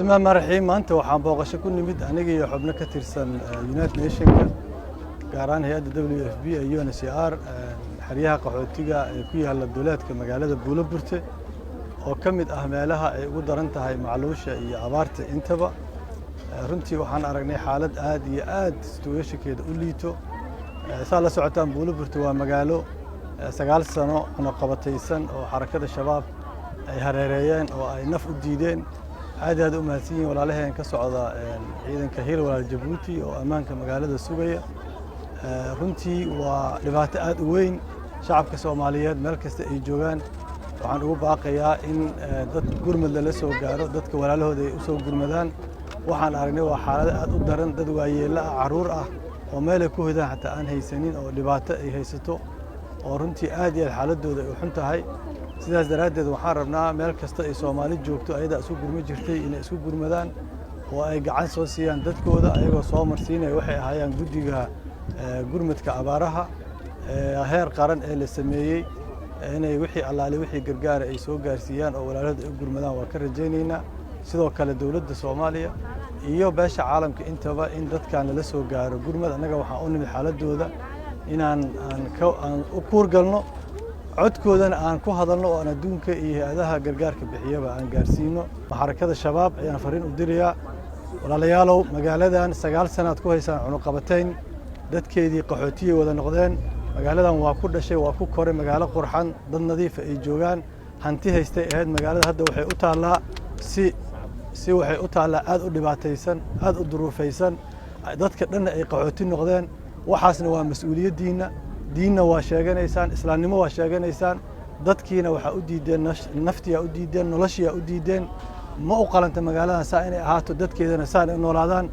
تمام مرحبا maanta waxaan booqasho ku nimid aniga iyo xubno ka tirsan United Nations gaar ahaan hay'adda WFP iyo UNHCR xeryaha qaxootiga ee ku yaala duleedka magaalada Buulaburte oo ka mid ah meelaha ay ugu daran tahay macluusha iyo abaarta intaba runtii waxaan aragnay xaalad aad iyo aad situation-keeda u liito saa la socotaan Buulaburte waa magaalo 9 sano ama qabataysan oo xarakada shabaab ay hareereeyeen oo ay naf u diideen aad u mahadsan walaalaheen ka socda ciidanka Hiil walaal Jabuuti oo amaanka magaalada sugaya runtii waa dhibaato aad u weyn shacabka Soomaaliyeed meel kasta ay joogaan waxaan ugu baaqayaa in dad gurmad la soo gaaro dadka walaalahooda ay u soo gurmadaan waxaan aragnay waa xaalad aad u daran dad waayeelo ah caruur ah oo meel ay ku hodaan xataa aan haysanin oo dhibaato ay haysato oo runtii aad iyo xaaladooda ay u xun tahay sidaas daraadeed waxaan rabnaa meel kasta ay Soomaali joogto ayada isku gurma jirtay inay isku gurmadaan oo ay gacan soo siiyaan dadkooda ayagoo soo marsiinay waxay ahaayeen guddiga gurmadka abaaraha heer qaran ee la sameeyay inay wixii allaale wixii gargaar ay soo gaarsiiyaan oo walaalada ay gurmadaan waa ka rajaynaynaa sidoo kale dawladda Soomaaliya iyo beesha caalamka intaba in dadkan la soo gaaro gurmad anaga waxaan u nimid xaaladooda inaan u kuurgalno codkoodana aan ku hadalno oo adduunka iyo hay'adaha gargaarka bixiyaba aan gaarsiino xarakada shabaab ayaan fariin u dirayaa walaalayaalow magaaladan 9 sanaad ku haysaan cunuqabateyn dadkeedii qaxootiye wada noqdeen magaaladan waa ku dhashay waa ku koray magaalo qurxan dad nadiif ay joogaan hanti haystay ahayd magaalada hadda waxay u taalaa si waxay u taalaa aad u dhibaataysan aad u duruufaysan dadka dhan ay qaxooti noqdeen waxaasna waa mas'uuliyadiina diinna waa sheeganaysaan islaamnimo waa sheeganaysaan dadkiina waxa u diideen naftiya u diideen noloshiya u diideen ma u qalanta magaaladan saa inay ahaato dadkeedana saan ay noolaadaan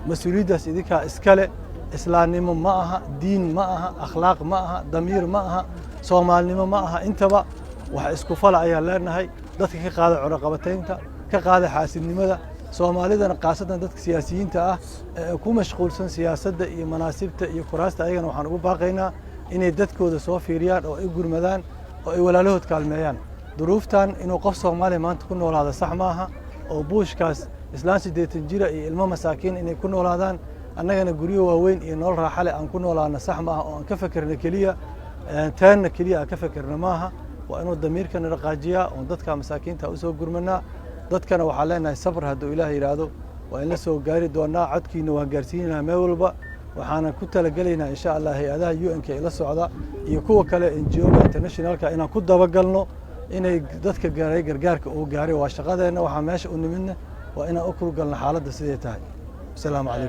mas'uuliyadaas idinka iskale islaamnimo ma aha diin ma aha akhlaaq ma aha damiir ma aha Soomaalnimo ma aha intaba wax isku fala ayaa leenahay dadka ka qaada cunuqabateynta ka qaada xaasidnimada Soomaalidana qaasatan dadka siyaasiyiinta ah ee ku mashquulsan siyaasadda iyo manaasibta iyo kuraasta ayagana waxaan ugu baaqaynaa inay dadkooda soo fiiriyaan oo ay gurmadaan oo ay walaalahood kaalmeeyaan duruuftan inuu qof Soomaali maanta ku noolaado sax maaha oo buushkaas islaan 80 jira iyo ilmo masaakiin inay ku noolaadaan annagana guriyo waaweyn iyo nolol raaxo leh aan ku noolaano sax maaha oo aan ka fikirno kaliya taana kaliya ka fikirno maaha waa inuu damiirkana dhaqaajiyaa oo dadka masaakiinta u soo gurmanaa dadkana waxaa leenahay sabr hadduu Ilaahay yiraahdo waa in la soo gaari doonaa codkiina waan gaarsiinaa meel walba waxaana ku talagalaynaa insha Allah hay'adaha UN ka ila socda iyo kuwa kale NGO internationalka inaan ku dabagalno inay dadka gaaray gargaarka oo gaaray waa shaqadeena waxa meesha u nimidna waa inaan u kurgalno xaaladda sidee tahay. Assalaamu calaykum.